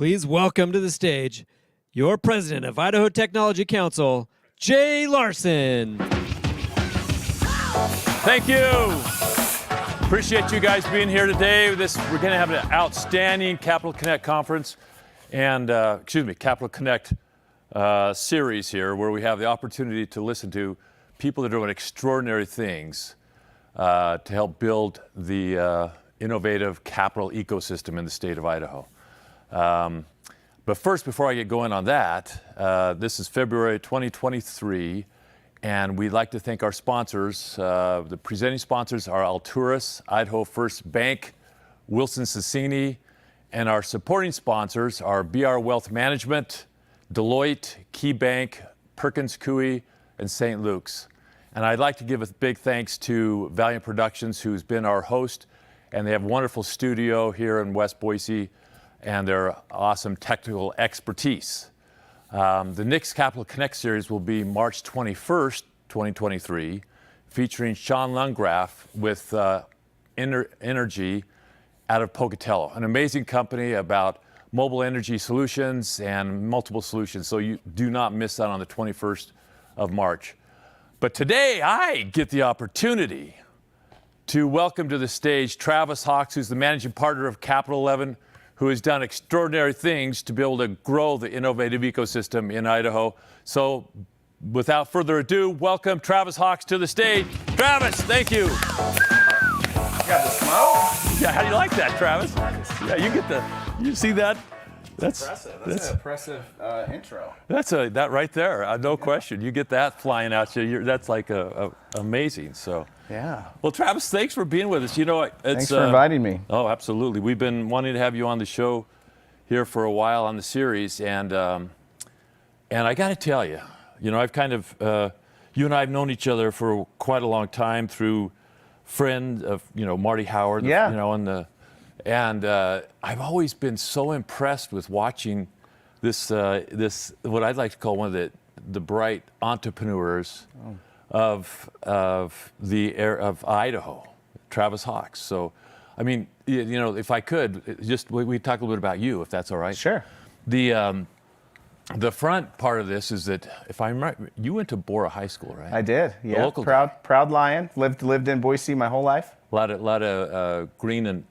Please welcome to the stage your president of Idaho Technology Council, Jay Larsen. Thank you. Appreciate you guys being here today. We're going to have an outstanding Capital Connect conference and, Capital Connect series here, where we have the opportunity to listen to people that are doing extraordinary things to help build the innovative capital ecosystem in the state of Idaho. But first, before I get going on that, this is February 2023, and we'd like to thank our sponsors. The presenting sponsors are Alturas, Idaho First Bank, Wilson Cicini, and our supporting sponsors are BR Wealth Management, Deloitte, KeyBank, Perkins Coie, and St. Luke's. And I'd like to give a big thanks to Valiant Productions, who's been our host, and they have a wonderful studio here in West Boise, and their awesome technical expertise. The next Capital Connect series will be March 21st, 2023, featuring Sean Lundgraf with Energy out of Pocatello, an amazing company about mobile energy solutions and multiple solutions. So you do not miss out on the 21st of March. But today I get the opportunity to welcome to the stage Travis Hawks, who's the managing partner of Capital 11, who has done extraordinary things to be able to grow the innovative ecosystem in Idaho. So without further ado, welcome Travis Hawks to the stage. Travis, thank you. You got the smoke? Yeah, how do you like that, Travis? Yeah, you see that? That's impressive. That's an impressive intro. That right there, no question. You get that flying out you. That's like amazing. So yeah. Well, Travis, thanks for being with us. You know, thanks for inviting me. Oh, absolutely. We've been wanting to have you on the show here for a while on the series, and I got to tell you, I've kind of you and I have known each other for quite a long time through friend of Marty Howard. Yeah. And I've always been so impressed with watching this what I'd like to call one of the bright entrepreneurs of Idaho, Travis Hawks. So, I mean, if I could, we talk a little bit about you, if that's all right. Sure. The front part of this is that, if I'm right, you went to Bora High School, right? I did. Yeah. Local proud Lion. Lived in Boise my whole life. A lot of green and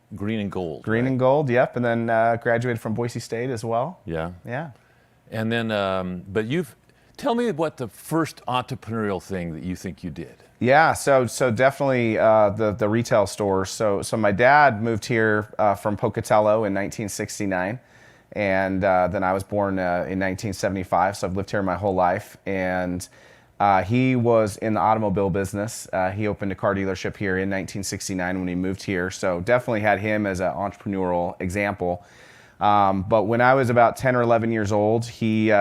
gold. Green and gold. Yep. And then graduated from Boise State as well. Yeah. Yeah. And then, but tell me what the first entrepreneurial thing that you think you did. Yeah. So definitely the retail stores. So my dad moved here from Pocatello in 1969. And then I was born in 1975, so I've lived here my whole life. And he was in the automobile business. He opened a car dealership here in 1969 when he moved here. So definitely had him as an entrepreneurial example. But when I was about 10 or 11 years old, he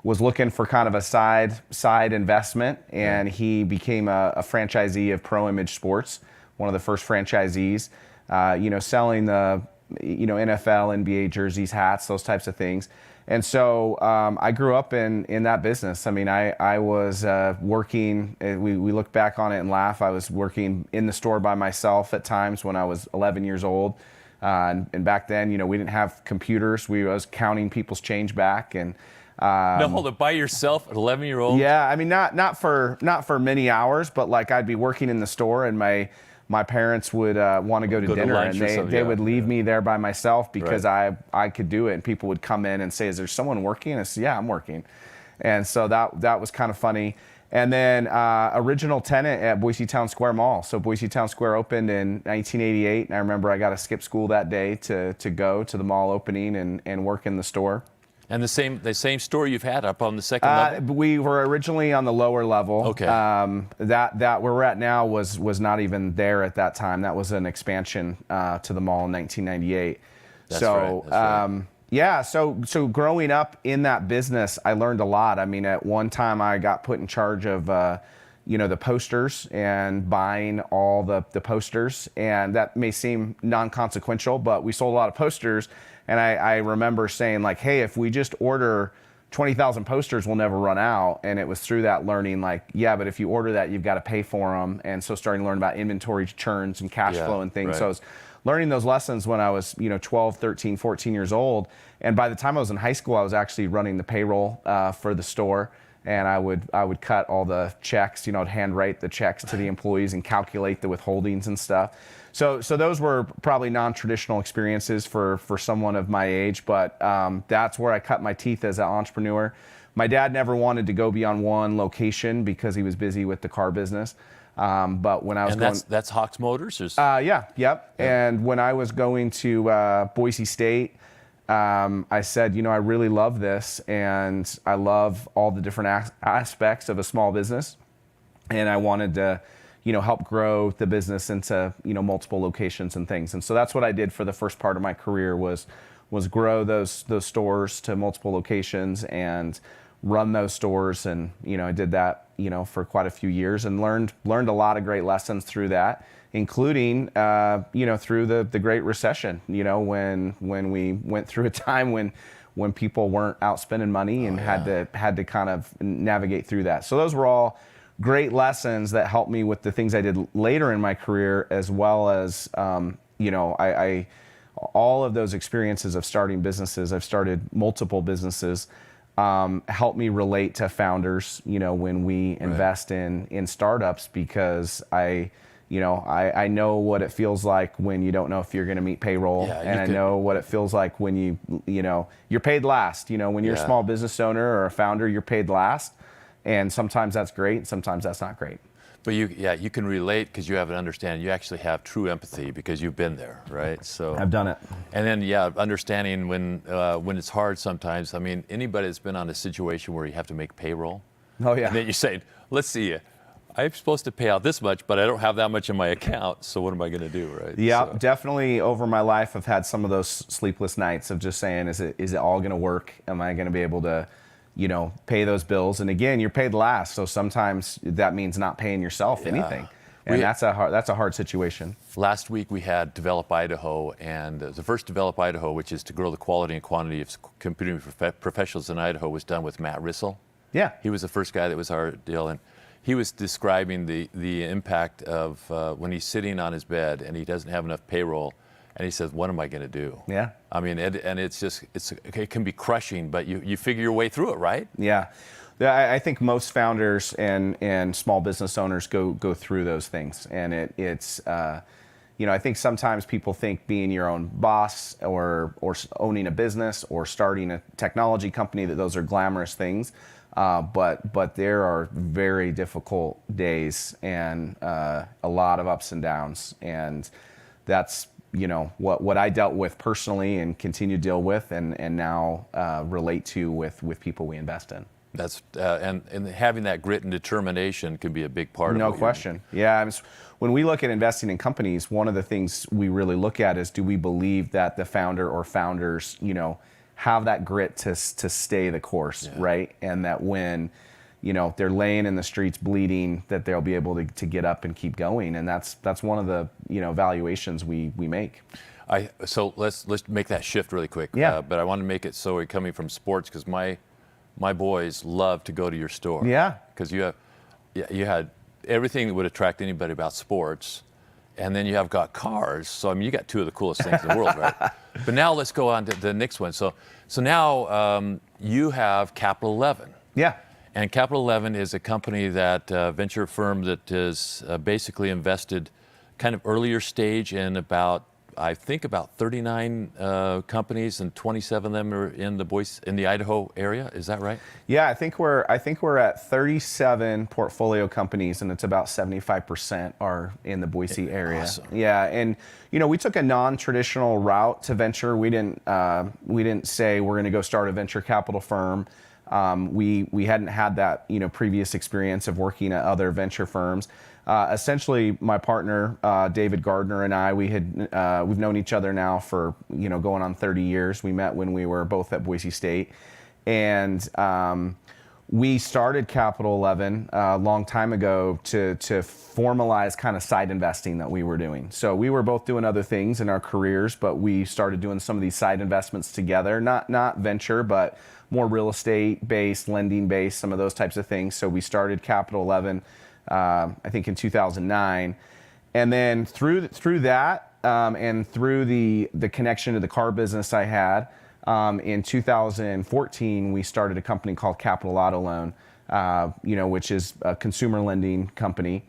was looking for kind of a side investment, and he became a franchisee of Pro Image Sports, one of the first franchisees, selling the NFL, NBA jerseys, hats, those types of things. And so I grew up in that business. I mean, I was working, we look back on it and laugh. I was working in the store by myself at times when I was 11 years old. And back then, we didn't have computers. I was counting people's change back. And no, hold it, by yourself at 11-year-old? Yeah, I mean, not for many hours, but like I'd be working in the store, and my parents would want to go to dinner, and they would leave me there by myself because I could do it. And people would come in and say, "Is there someone working?" And I said, "Yeah, I'm working." And so that was kind of funny. And then original tenant at Boise Town Square Mall. So Boise Town Square opened in 1988, and I remember I got to skip school that day to go to the mall opening and work in the store. And the same store you've had up on the second level? We were originally on the lower level. Okay. That where we're at now was not even there at that time. That was an expansion to the mall in 1998. That's right. Yeah. So growing up in that business, I learned a lot. I mean, at one time I got put in charge of the posters and buying all the posters, and that may seem non-consequential, but we sold a lot of posters. And I remember saying, like, hey, if we just order 20,000 posters, we'll never run out. And it was through that learning, like, yeah, but if you order that, you've got to pay for them. And so starting to learn about inventory churns and cash flow and things. Right. So I was learning those lessons when I was 12, 13, 14 years old. And by the time I was in high school, I was actually running the payroll for the store. And I would cut all the checks, I'd handwrite the checks to the employees and calculate the withholdings and stuff. So those were probably non-traditional experiences for someone of my age, but that's where I cut my teeth as an entrepreneur. My dad never wanted to go beyond one location because he was busy with the car business. But when I was that's Hawks Motors? Yep. Yeah. And when I was going to Boise State, I said, I really love this, and I love all the different aspects of a small business, and I wanted to, help grow the business into, multiple locations and things. And so that's what I did for the first part of my career was grow those stores to multiple locations and run those stores. And, I did that, for quite a few years and learned a lot of great lessons through that, including, through the Great Recession, when we went through a time when people weren't out spending money and had to kind of navigate through that. So those were all great lessons that helped me with the things I did later in my career, as well as, I all of those experiences of starting businesses. I've started multiple businesses. Help me relate to founders, when we invest in startups, because I know what it feels like when you don't know if you're going to meet payroll, and I know what it feels like when you're paid last. When you're a small business owner or a founder, you're paid last, and sometimes that's great, and sometimes that's not great. But you can relate because you have an understanding. You actually have true empathy because you've been there, right? So I've done it. And then understanding when it's hard sometimes. I mean, anybody that's been on a situation where you have to make payroll. Oh yeah. And then you say, let's see, I'm supposed to pay out this much, but I don't have that much in my account. So what am I going to do, right? Yeah, definitely. Over my life, I've had some of those sleepless nights of just saying, is it all going to work? Am I going to be able to pay those bills? And again, you're paid last, so sometimes that means not paying yourself anything, and that's a hard situation. Last week we had Develop Idaho, and the first Develop Idaho, which is to grow the quality and quantity of computing professionals in Idaho, was done with Matt Rissell. Yeah, he was the first guy that was our deal, and he was describing the impact of when he's sitting on his bed and he doesn't have enough payroll. And he says, what am I going to do? Yeah. I mean, and it can be crushing, but you figure your way through it, right? Yeah. I think most founders and small business owners go through those things. And it's I think sometimes people think being your own boss or owning a business or starting a technology company, that those are glamorous things. But there are very difficult days and a lot of ups and downs. And that's what I dealt with personally and continue to deal with and now relate to with people we invest in. That's and having that grit and determination can be a big part of it. No question. Yeah. When we look at investing in companies, one of the things we really look at is, do we believe that the founder or founders, have that grit to stay the course, right? And that when they're laying in the streets bleeding, that they'll be able to get up and keep going. And that's one of the valuations we make. So let's make that shift really quick. Yeah. But I want to make it so we're coming from sports, because my boys love to go to your store. Yeah. Because you had everything that would attract anybody about sports, and then you have got cars. So I mean, you got two of the coolest things in the world, right? But now let's go on to the next one. So now you have Capital 11. Yeah. And Capital 11 is a company venture firm that is basically invested kind of earlier stage in about 39 companies, and 27 of them are in the Idaho area. Is that right? Yeah, I think we're at 37 portfolio companies, and it's about 75% are in the Boise area. Awesome. Yeah, and we took a non-traditional route to venture. We didn't say we're going to go start a venture capital firm. We hadn't had that previous experience of working at other venture firms. Essentially, my partner David Gardner and I, we've known each other now for going on 30 years. We met when we were both at Boise State, and we started Capital 11 a long time ago to formalize kind of side investing that we were doing. So we were both doing other things in our careers, but we started doing some of these side investments together, not venture, but more real estate based, lending based, some of those types of things. So we started Capital 11, I think in 2009. And then through that, and through the connection to the car business I had, in 2014, we started a company called Capital Auto Loan, which is a consumer lending company.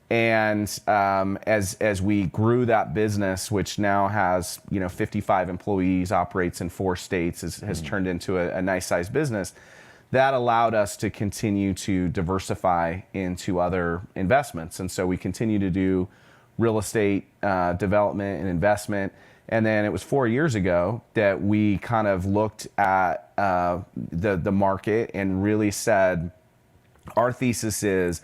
And as we grew that business, which now has 55 employees, operates in 4 states, has turned into a nice sized business, that allowed us to continue to diversify into other investments. And so we continue to do real estate development and investment. And then it was 4 years ago that we kind of looked at the market and really said, our thesis is,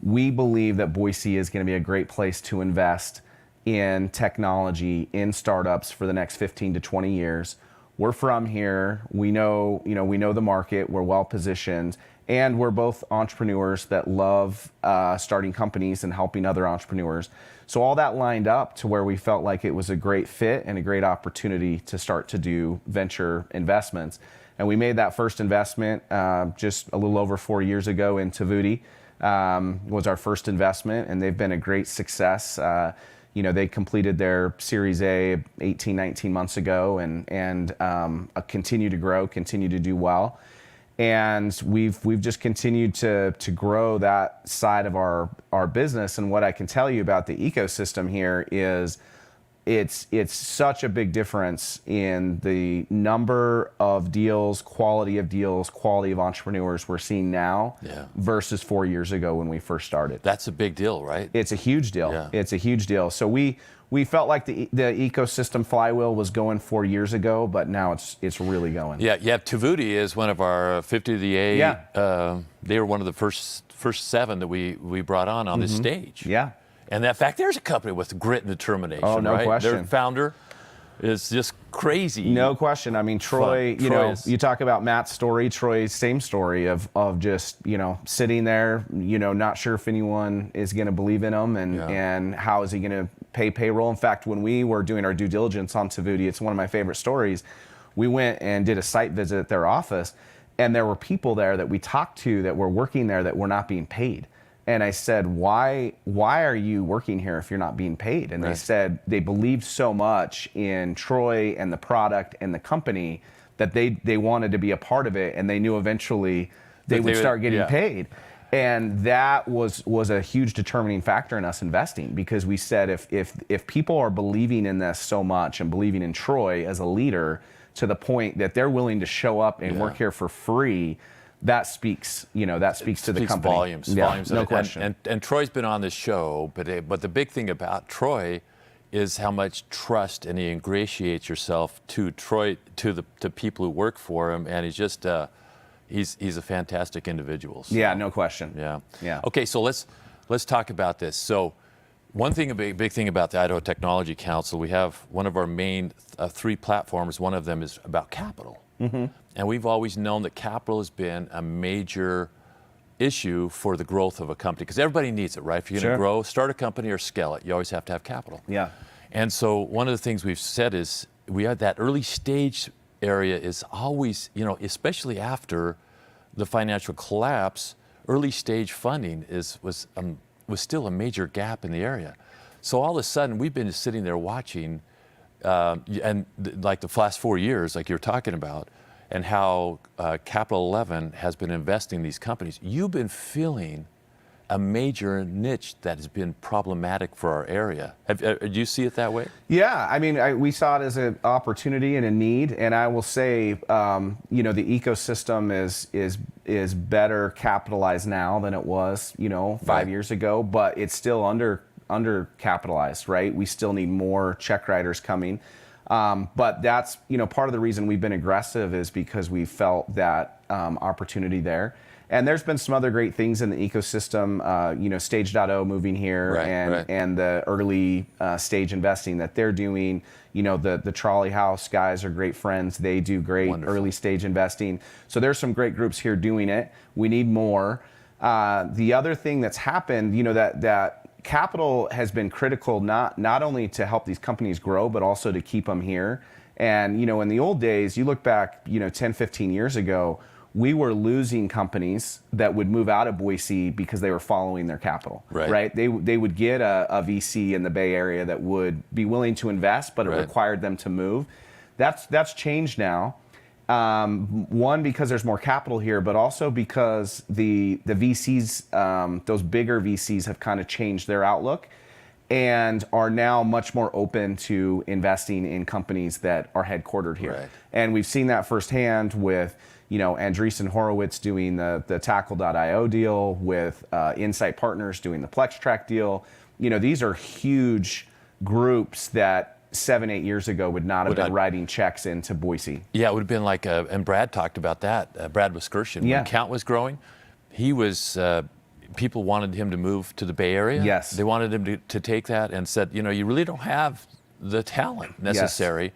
we believe that Boise is going to be a great place to invest in technology, in startups for the next 15 to 20 years. We're from here. We know the market. We're well positioned, and we're both entrepreneurs that love starting companies and helping other entrepreneurs. So all that lined up to where we felt like it was a great fit and a great opportunity to start to do venture investments. And we made that first investment just a little over 4 years ago in Tavuti. Was our first investment, and they've been a great success. They completed their Series A 18, 19 months ago, and continue to grow, continue to do well. And we've just continued to grow that side of our business. And what I can tell you about the ecosystem here is it's such a big difference in the number of deals, quality of entrepreneurs we're seeing now versus 4 years ago when we first started. That's a big deal, right? It's a huge deal. Yeah. It's a huge deal. So we felt like the ecosystem flywheel was going 4 years ago, but now it's really going. Yeah. Tavuti is one of our 50 to the A. Yeah. They were one of the first 7 that we brought on this stage. Yeah. And in fact, there's a company with grit and determination. Oh, no right? question. Their founder is just crazy. No question. I mean, Troy, you talk about Matt's story, Troy's same story of just, sitting there, not sure if anyone is going to believe in him and how is he going to pay payroll. In fact, when we were doing our due diligence on Tavuti, it's one of my favorite stories. We went and did a site visit at their office, and there were people there that we talked to that were working there that were not being paid. And I said, why are you working here if you're not being paid? And they said they believed so much in Troy and the product and the company that they wanted to be a part of it, and they knew eventually they would start getting paid. And that was a huge determining factor in us investing, because we said if people are believing in this so much and believing in Troy as a leader to the point that they're willing to show up and work here for free, that speaks to the company. Volumes. No question. And Troy's been on this show, but the big thing about Troy is how much trust, and he ingratiates yourself to Troy, to people who work for him, and he's just he's a fantastic individual. So. Yeah, no question. Yeah. Okay, so let's talk about this. So a big thing about the Idaho Technology Council, we have one of our main 3 platforms. One of them is about capital. Mm-hmm. And we've always known that capital has been a major issue for the growth of a company, because everybody needs it, right? If you're going to grow, start a company or scale it, you always have to have capital. Yeah. And so one of the things we've said is we have that early stage area is always, especially after the financial collapse, early stage funding was still a major gap in the area. So all of a sudden, we've been sitting there watching, like the last 4 years, like you're talking about, and how Capital 11 has been investing in these companies. You've been filling a major niche that has been problematic for our area. Do you see it that way? Yeah, I mean, we saw it as an opportunity and a need, and I will say, the ecosystem is better capitalized now than it was, 5 years ago, but it's still undercapitalized, right? We still need more check writers coming. But that's, part of the reason we've been aggressive is because we felt that opportunity there. And there's been some other great things in the ecosystem, Stage.0 moving here, and the early stage investing that they're doing. The Trolley House guys are great friends. They do great early stage investing. So there's some great groups here doing it. We need more. The other thing that's happened, that capital has been critical, not only to help these companies grow, but also to keep them here. And, in the old days, you look back, 10, 15 years ago, we were losing companies that would move out of Boise because they were following their capital. Right. They would get a VC in the Bay Area that would be willing to invest, but it required them to move. That's changed now. One, because there's more capital here, but also because the VCs, those bigger VCs, have kind of changed their outlook and are now much more open to investing in companies that are headquartered here. Right. And we've seen that firsthand with, Andreessen Horowitz doing the Tackle.io deal, with Insight Partners doing the PlexTrack deal. These are huge groups that 7-8 years ago would not have been writing checks into Boise. Yeah, it would have been like, and Brad talked about that. Brad Wiskerson, when Count was growing, he was. People wanted him to move to the Bay Area. Yes. They wanted him to take that and said, you really don't have the talent necessary. Yes.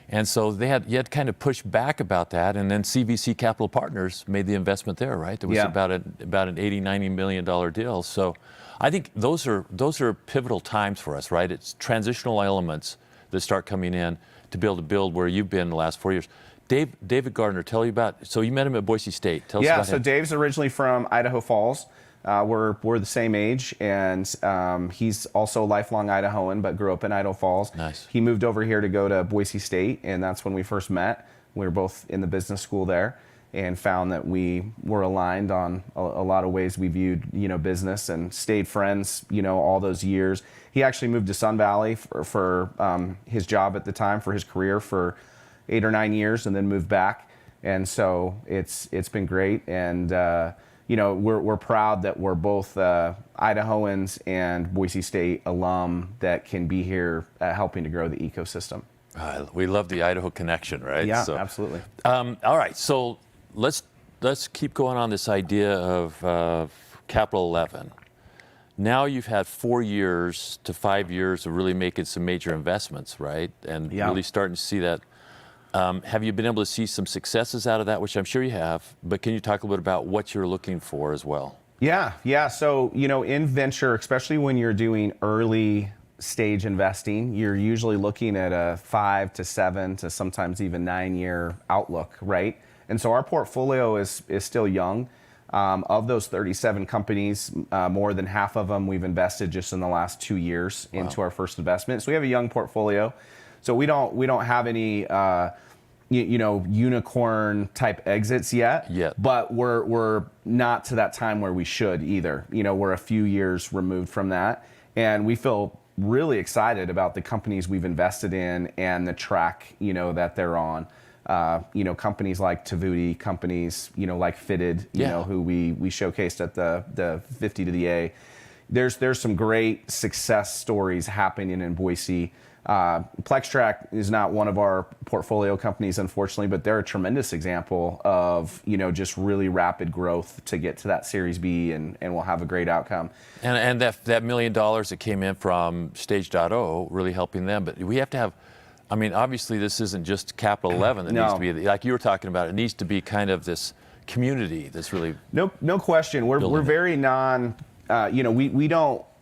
And so you had to kind of push back about that. And then CVC Capital Partners made the investment there, right? It was about an $80-90 million deal. So I think those are pivotal times for us, right? It's transitional elements that start coming in to be able to build where you've been the last 4 years. David Gardner, tell you about, so you met him at Boise State. Tell us about him. So Dave's originally from Idaho Falls. We're the same age, and he's also a lifelong Idahoan, but grew up in Idaho Falls. Nice. He moved over here to go to Boise State, and that's when we first met. We were both in the business school there, and found that we were aligned on a lot of ways we viewed, business, and stayed friends, all those years. He actually moved to Sun Valley for his job at the time, for his career, for 8 or 9 years, and then moved back. And so it's been great, and we're proud that we're both Idahoans and Boise State alum that can be here helping to grow the ecosystem. We love the Idaho connection, right? Yeah, absolutely. All right, so let's keep going on this idea of Capital 11. Now you've had 4 years to 5 years of really making some major investments, right? And really starting to see that. Have you been able to see some successes out of that, which I'm sure you have, but can you talk a little bit about what you're looking for as well? Yeah. So, in venture, especially when you're doing early stage investing, you're usually looking at a 5 to 7 to sometimes even 9-year outlook, right? And so our portfolio is still young. Of those 37 companies, more than half of them we've invested just in the last 2 years into our first investment. So we have a young portfolio. So we don't have any unicorn type exits yet. But we're not to that time where we should either. We're a few years removed from that, and we feel really excited about the companies we've invested in and the track that they're on. Companies like Tavuti, companies like Fitted, who we showcased at the 50 to the A. There's some great success stories happening in Boise. PlexTrack is not one of our portfolio companies, unfortunately, but they're a tremendous example of just really rapid growth to get to that Series B, and will have a great outcome. And that $1 million that came in from Stage.0 really helping them, but we have to have. I mean, obviously, this isn't just Capital 11 that needs to be, like you were talking about. It needs to be kind of this community that's really no question. We're very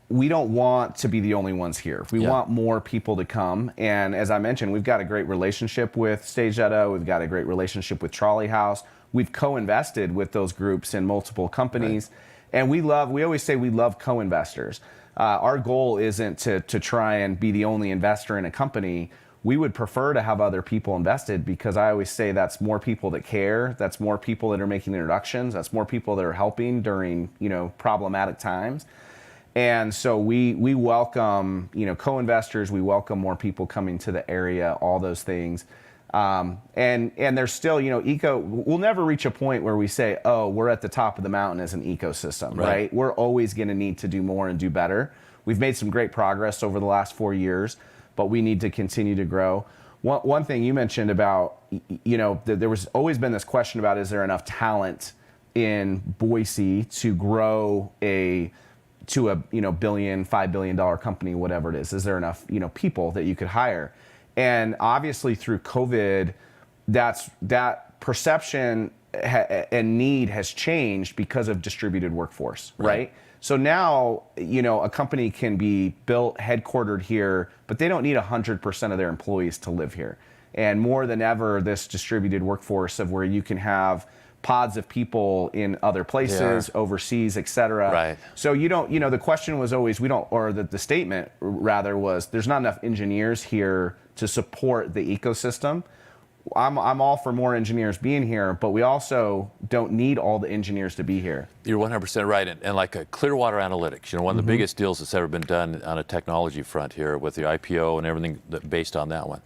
we don't want to be the only ones here. We want more people to come. And as I mentioned, we've got a great relationship with Stage.0. We've got a great relationship with Trolley House. We've co-invested with those groups in multiple companies. Right. And we always say we love co-investors. Our goal isn't to try and be the only investor in a company. We would prefer to have other people invested, because I always say that's more people that care. That's more people that are making introductions. That's more people that are helping during, problematic times. And so we welcome, co-investors. We welcome more people coming to the area, all those things. And there's still, we'll never reach a point where we say, oh, we're at the top of the mountain as an ecosystem, right? We're always going to need to do more and do better. We've made some great progress over the last 4 years, but we need to continue to grow. One thing you mentioned about, there was always been this question about, is there enough talent in Boise to grow to a billion, $5 billion company, whatever it is? Is there enough people that you could hire? And obviously through COVID, that perception and need has changed because of distributed workforce, right? So now, a company can be built, headquartered here, but they don't need 100% of their employees to live here. And more than ever, this distributed workforce of where you can have pods of people in other places, overseas, et cetera. Right. So you don't, the question was always, the statement rather was, there's not enough engineers here to support the ecosystem. I'm all for more engineers being here, but we also don't need all the engineers to be here. You're 100% right. And like a Clearwater Analytics, one of the biggest deals that's ever been done on a technology front here with the IPO and everything based on that one.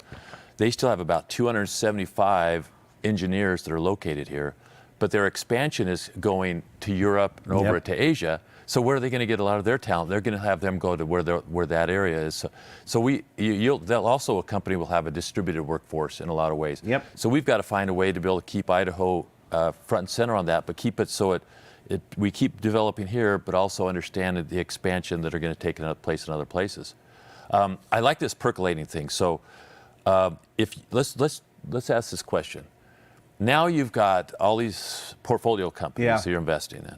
They still have about 275 engineers that are located here, but their expansion is going to Europe and over to Asia. So where are they going to get a lot of their talent? They're going to have them go to where that area is. So they'll also, a company will have a distributed workforce in a lot of ways. Yep. So we've got to find a way to be able to keep Idaho front and center on that, but keep it so we keep developing here, but also understand the expansion that are going to take place in other places. I like this percolating thing. So let's ask this question. Now you've got all these portfolio companies that you're investing in.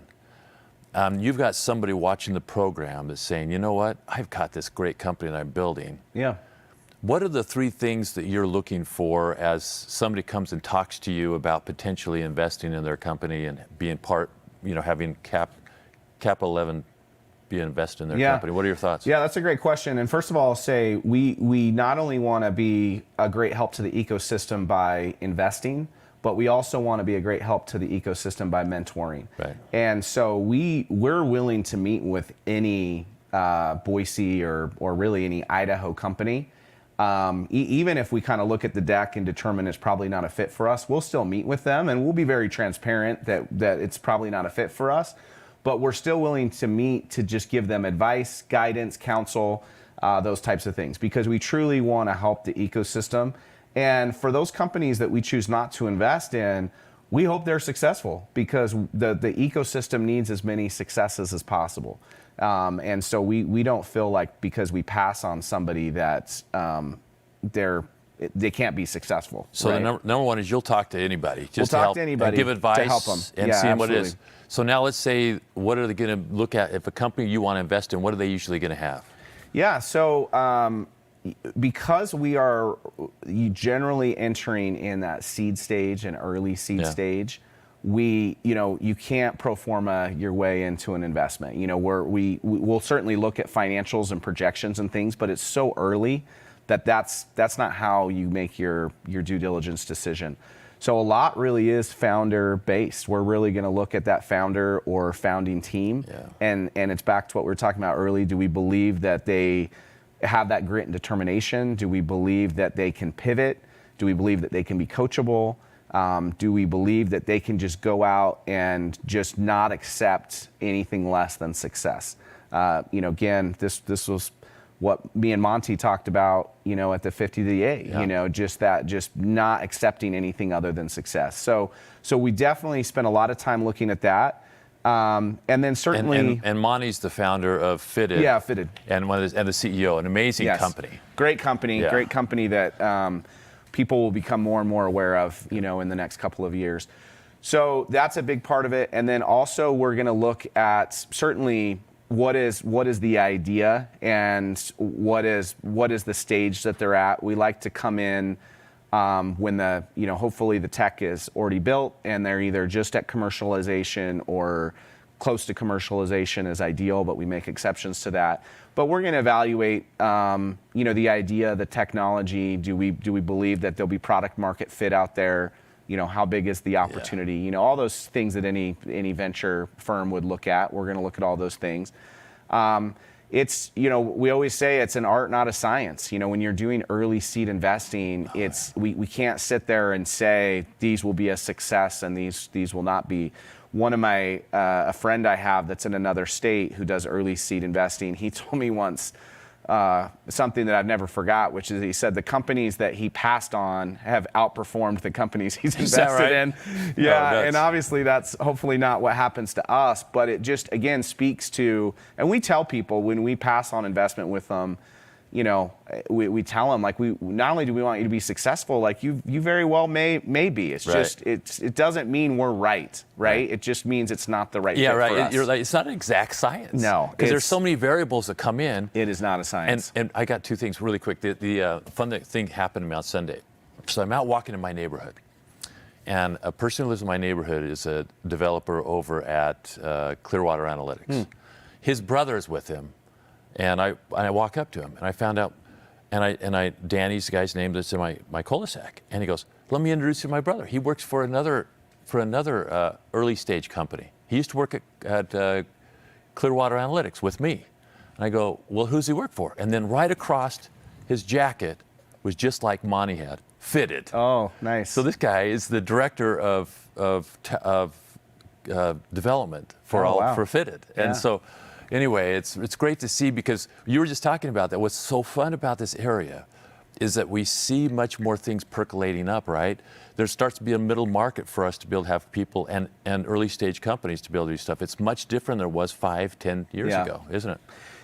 You've got somebody watching the program that's saying, you know what, I've got this great company that I'm building. Yeah. What are the 3 things that you're looking for as somebody comes and talks to you about potentially investing in their company and being part, having Capital 11 be invested in their company? What are your thoughts? Yeah, that's a great question. And first of all, I'll say we not only want to be a great help to the ecosystem by investing, but we also want to be a great help to the ecosystem by mentoring. Right. And so we're willing to meet with any Boise or really any Idaho company. Even if we kind of look at the deck and determine it's probably not a fit for us, we'll still meet with them and we'll be very transparent that it's probably not a fit for us. But we're still willing to meet to just give them advice, guidance, counsel, those types of things, because we truly want to help the ecosystem. And for those companies that we choose not to invest in, we hope they're successful because the ecosystem needs as many successes as possible. And so we don't feel like because we pass on somebody that they can't be successful. So right? the number one is you'll talk to anybody. Just we'll to talk to anybody give advice to help them. and see what it absolutely. is. So now let's say, what are they going to look at? If a company you want to invest in, what are they usually going to have? Yeah, so because we are generally entering in that seed stage and early seed stage, you can't pro forma your way into an investment. We'll certainly look at financials and projections and things, but it's so early that's not how you make your due diligence decision. So a lot really is founder based. We're really going to look at that founder or founding team, and it's back to what we were talking about early. Do we believe that they have that grit and determination? Do we believe that they can pivot? Do we believe that they can be coachable? Do we believe that they can just go out and just not accept anything less than success? Again, this was what me and Monty talked about, at the 50 to the A, just not accepting anything other than success. So we definitely spent a lot of time looking at that. And then certainly, and Monty's the founder of Fitted. Yeah, Fitted, and the CEO, an amazing company. Great company that people will become more and more aware of, in the next couple of years. So that's a big part of it. And then also we're going to look at certainly what is the idea and what is the stage that they're at. We like to come in when hopefully the tech is already built and they're either just at commercialization or close to commercialization is ideal, but we make exceptions to that. But we're going to evaluate, the idea, the technology. Do we believe that there'll be product market fit out there? How big is the opportunity? All those things that any venture firm would look at. We're going to look at all those things. It's, we always say it's an art, not a science. When you're doing early seed investing, we can't sit there and say these will be a success and these will not be. One of my, a friend I have that's in another state who does early seed investing, he told me once something that I've never forgot, which is he said the companies that he passed on have outperformed the companies he's invested in. Yeah, and obviously that's hopefully not what happens to us, but it just, again, speaks to, and we tell people when we pass on investment with them, we tell them, like, we not only do we want you to be successful, like you very well may be. It's just it doesn't mean we're right. It just means it's not the right fit for us. You're like, it's not an exact science. No, because there's so many variables that come in. It is not a science. And I got 2 things really quick. The fun thing happened to me on Sunday. So I'm out walking in my neighborhood, And a person who lives in my neighborhood is a developer over at Clearwater Analytics. His brother is with him, and I walk up to him, and I found out, Danny's the guy's name that's in my cul-de-sac, and he goes, "Let me introduce you to my brother. He works for another early stage company. He used to work at Clearwater Analytics with me." And I go, "Well, who's he work for?" And then right across his jacket was just like Monty had, fitted. Oh, nice. So this guy is the director of development for Fitted. And so anyway, it's great to see, because you were just talking about that. What's so fun about this area is that we see much more things percolating up, right? There starts to be a middle market for us to be able to have people and early stage companies to be able to do stuff. It's much different than it was 5-10 years ago, isn't it?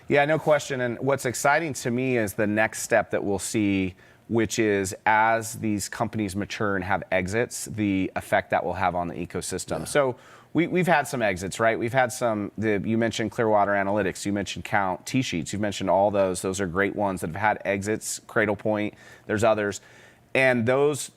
Yeah, no question. And what's exciting to me is the next step that we'll see, which is as these companies mature and have exits, the effect that will have on the ecosystem. Yeah. So we've had some exits, right? We've had some, you mentioned Clearwater Analytics, you mentioned Count, T-Sheets, you've mentioned all those. Those are great ones that have had exits, Cradle Point, there's others. And those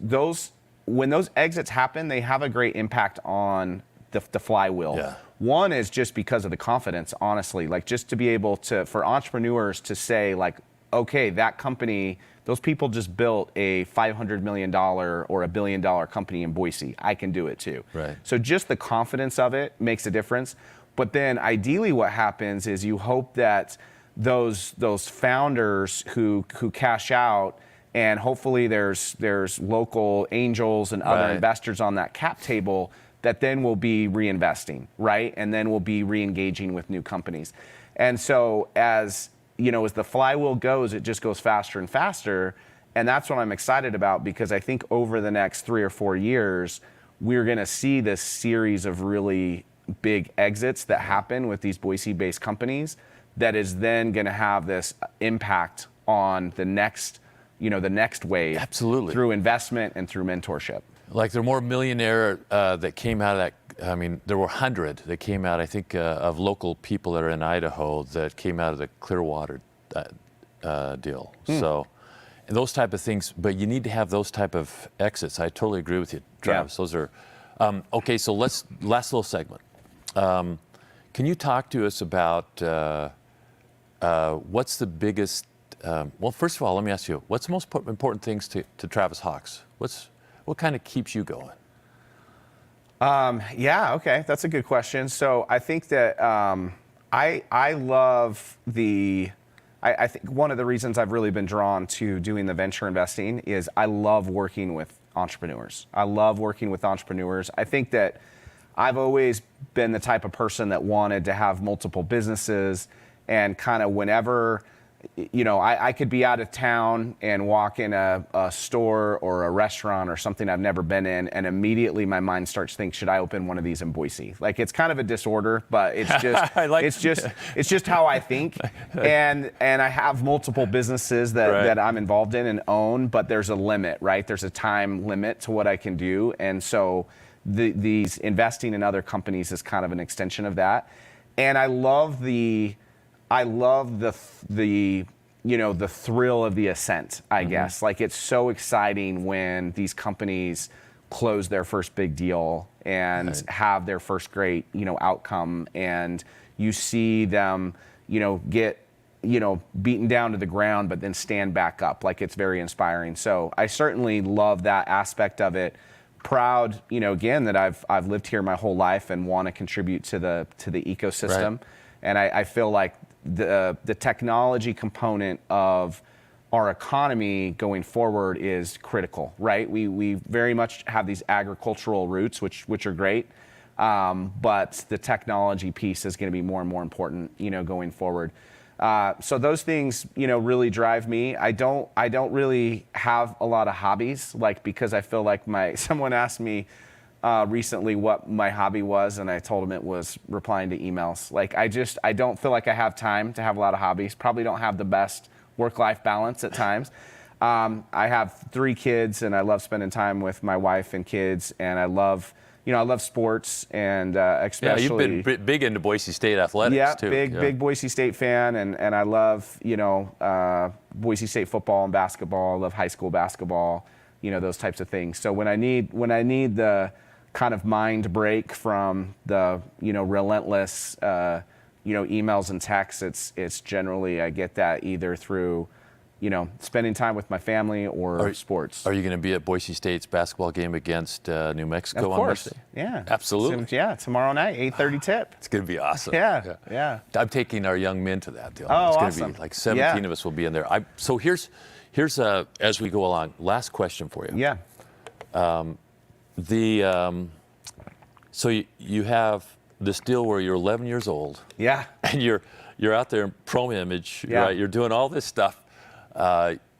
when those exits happen, they have a great impact on the flywheel. Yeah. One is just because of the confidence, honestly, like just to be able to, for entrepreneurs to say like, okay, that company, those people just built a $500 million or $1 billion company in Boise. I can do it too. Right. So just the confidence of it makes a difference. But then ideally what happens is you hope that those founders who cash out, and hopefully there's local angels and other investors on that cap table that then will be reinvesting, right? And then will be re-engaging with new companies. And so as the flywheel goes, it just goes faster and faster. And that's what I'm excited about, because I think over the next 3 or 4 years, we're going to see this series of really big exits that happen with these Boise-based companies that is then going to have this impact on the next wave. Absolutely. Through investment and through mentorship. Like there are more millionaire that came out of that. I mean, there were 100 that came out, I think, of local people that are in Idaho that came out of the Clearwater deal. So, and those type of things, but you need to have those type of exits. I totally agree with you, Travis. Those are, okay, so last little segment. Can you talk to us about what's the biggest, well, first of all, let me ask you, what's the most important things to Travis Hawks? What kind of keeps you going? Yeah, okay, that's a good question. So I think that I love I think one of the reasons I've really been drawn to doing the venture investing is I love working with entrepreneurs. I love working with entrepreneurs. I think that I've always been the type of person that wanted to have multiple businesses, and kind of whenever, I could be out of town and walk in a store or a restaurant or something I've never been in, and immediately my mind starts thinking, should I open one of these in Boise? Like, it's kind of a disorder, but it's just it's just how I think. And I have multiple businesses that I'm involved in and own, but there's a limit, right? There's a time limit to what I can do. And so these investing in other companies is kind of an extension of that. And I love the thrill of the ascent, I guess. Like, it's so exciting when these companies close their first big deal and have their first great, outcome, and you see them, get, beaten down to the ground, but then stand back up. Like, it's very inspiring. So I certainly love that aspect of it. Proud, again, that I've lived here my whole life and want to contribute to the ecosystem. Right. And I feel like the technology component of our economy going forward is critical, right? We very much have these agricultural roots, which are great, but the technology piece is going to be more and more important, going forward. So those things, really drive me. I don't really have a lot of hobbies, because I feel like someone asked me recently what my hobby was, and I told them it was replying to emails. I don't feel like I have time to have a lot of hobbies. Probably don't have the best work-life balance at times. I have 3 kids, and I love spending time with my wife and kids, and I love sports, and especially. Yeah, you've been big into Boise State athletics too. Big Boise State fan, and I love Boise State football and basketball. I love high school basketball. those types of things. So when I need the kind of mind break from the relentless emails and texts, it's generally I get that either through spending time with my family or sports. Are you going to be at Boise State's basketball game against New Mexico Of on course. Wednesday? Yeah. Absolutely. Yeah, tomorrow night, 8:30 tip. It's going to be awesome. Yeah. I'm taking our young men to that deal. Oh, it's going awesome. to be like 17 of us will be in there. So here's as we go along, last question for you. Yeah. So you have this deal where you're 11 years old. Yeah. And you're out there in pro image, Yeah. right? You're doing all this stuff.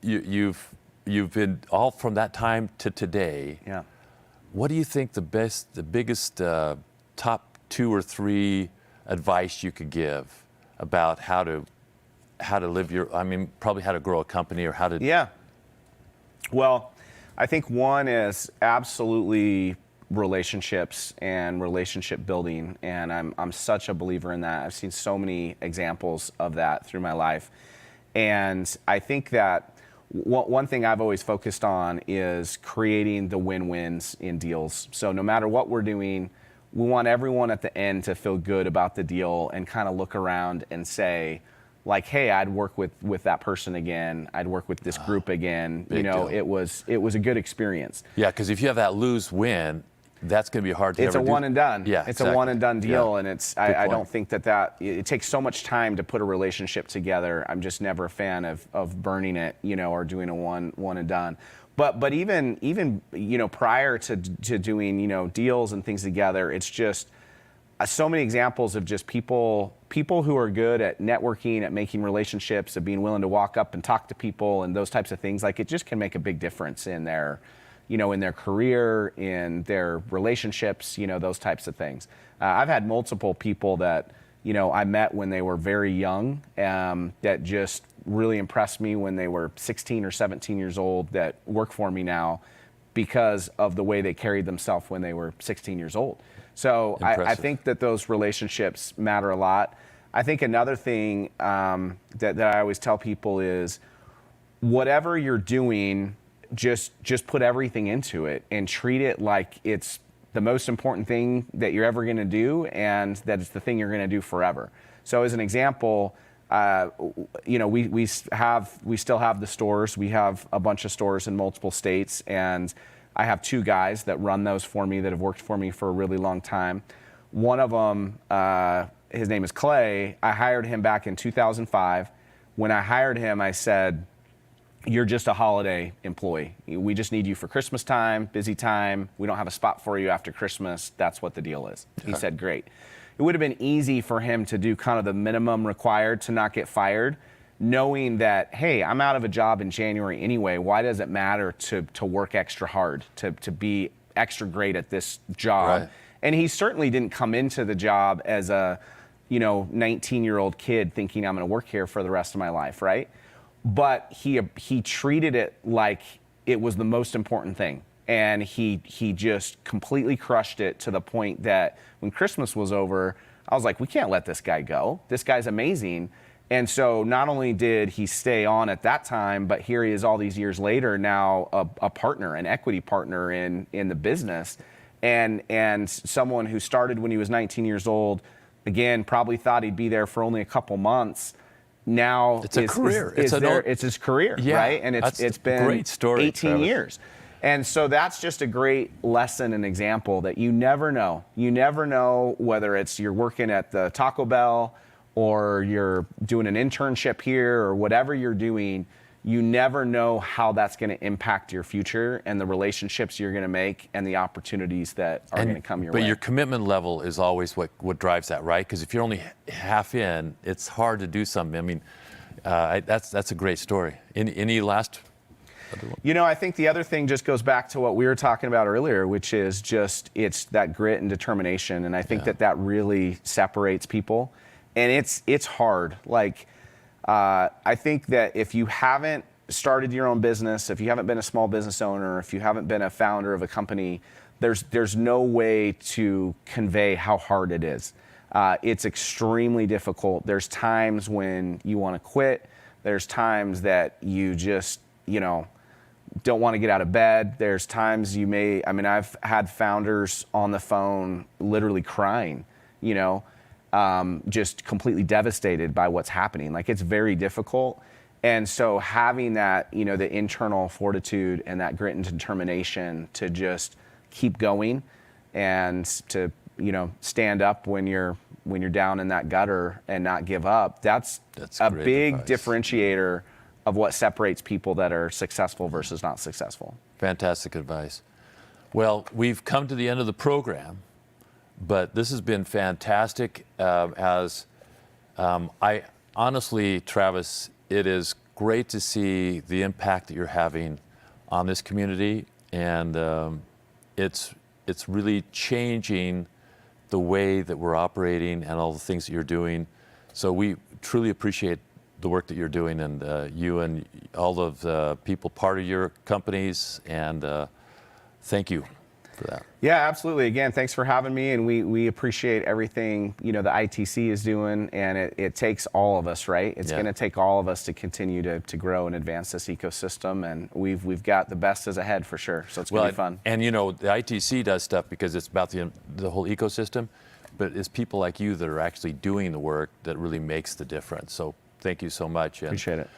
You've been all from that time to today. Yeah. What do you think the biggest top 2 or 3 advice you could give about how to live probably how to grow a company or how to? Yeah. Well, I think one is absolutely relationships and relationship building, and I'm such a believer in that. I've seen so many examples of that through my life, and I think that one thing I've always focused on is creating the win-wins in deals. So no matter what we're doing, we want everyone at the end to feel good about the deal and kind of look around and say, like, hey, I'd work with that person again. I'd work with this group again. Deal. It was a good experience. Yeah, because if you have that lose-win, that's going to be hard to It's ever a do. one and done. Yeah, it's exactly. a one and done deal, Yeah. and it's Good I point. don't think that it takes so much time to put a relationship together. I'm just never a fan of burning it, or doing a one and done. But even prior to doing deals and things together, it's just so many examples of just people who are good at networking, at making relationships, of being willing to walk up and talk to people and those types of things. Like, it just can make a big difference in their in their career, in their relationships, those types of things. I've had multiple people that, I met when they were very young, that just really impressed me when they were 16 or 17 years old, that work for me now because of the way they carried themselves when they were 16 years old. So I think that those relationships matter a lot. I think another thing that I always tell people is, whatever you're doing, just put everything into it and treat it like it's the most important thing that you're ever going to do, and that it's the thing you're going to do forever. So as an example, we still have the stores. We have a bunch of stores in multiple states, and I have 2 guys that run those for me that have worked for me for a really long time. One of them, his name is Clay. I hired him back in 2005. When I hired him, I said, you're just a holiday employee. We just need you for Christmas time, busy time. We don't have a spot for you after Christmas. That's what the deal is. He said, great. It would have been easy for him to do kind of the minimum required to not get fired, knowing that, hey, I'm out of a job in January anyway. Why does it matter to work extra hard, to be extra great at this job? Right. And he certainly didn't come into the job as a 19-year-old kid thinking I'm going to work here for the rest of my life, right? But he treated it like it was the most important thing. And he just completely crushed it, to the point that when Christmas was over, I was like, we can't let this guy go. This guy's amazing. And so not only did he stay on at that time, but here he is all these years later, now a partner, an equity partner in the business. And someone who started when he was 19 years old, again, probably thought he'd be there for only a couple months. Now it's a career. It's his career, yeah, right? And it's been great story, 18 Travis. years. And so that's just a great lesson and example that you never know. You never know whether it's you're working at the Taco Bell or you're doing an internship here or whatever you're doing. You never know how that's going to impact your future and the relationships you're going to make and the opportunities that are going to come your way. But your commitment level is always what drives that, right? Because if you're only half in, it's hard to do something. I mean, that's a great story. Any last? I think the other thing just goes back to what we were talking about earlier, which is just it's that grit and determination. And I think that really separates people. And it's hard. Like, I think that if you haven't started your own business, if you haven't been a small business owner, if you haven't been a founder of a company, there's no way to convey how hard it is. It's extremely difficult. There's times when you want to quit. There's times that you just, don't want to get out of bed. There's times I've had founders on the phone literally crying, just completely devastated by what's happening. Like, it's very difficult. And so having that, the internal fortitude and that grit and determination to just keep going and to, stand up when you're down in that gutter and not give up, that's a big advice. Differentiator of what separates people that are successful versus not successful. Fantastic advice. Well, we've come to the end of the program, but this has been fantastic. I honestly, Travis, it is great to see the impact that you're having on this community, and it's really changing the way that we're operating and all the things that you're doing. So we truly appreciate the work that you're doing, and you and all of the people part of your companies, and thank you for that. Yeah, absolutely. Again, thanks for having me, and we appreciate everything the ITC is doing, and it takes all of us, right? It's going to take all of us to continue to grow and advance this ecosystem, and we've got the best as ahead for sure. So it's going to be fun. And the ITC does stuff because it's about the whole ecosystem, but it's people like you that are actually doing the work that really makes the difference. So thank you so much. Appreciate it.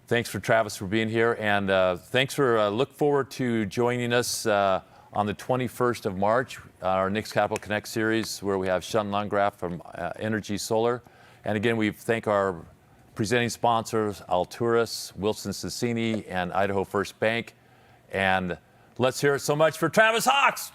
Thanks for Travis for being here, and thanks for look forward to joining us on the 21st of March, our next Capital Connect series, where we have Sean Landgraf from Energy Solar. And again, we thank our presenting sponsors, Alturas, Wilson Sonsini, and Idaho First Bank. And let's hear it so much for Travis Hawks.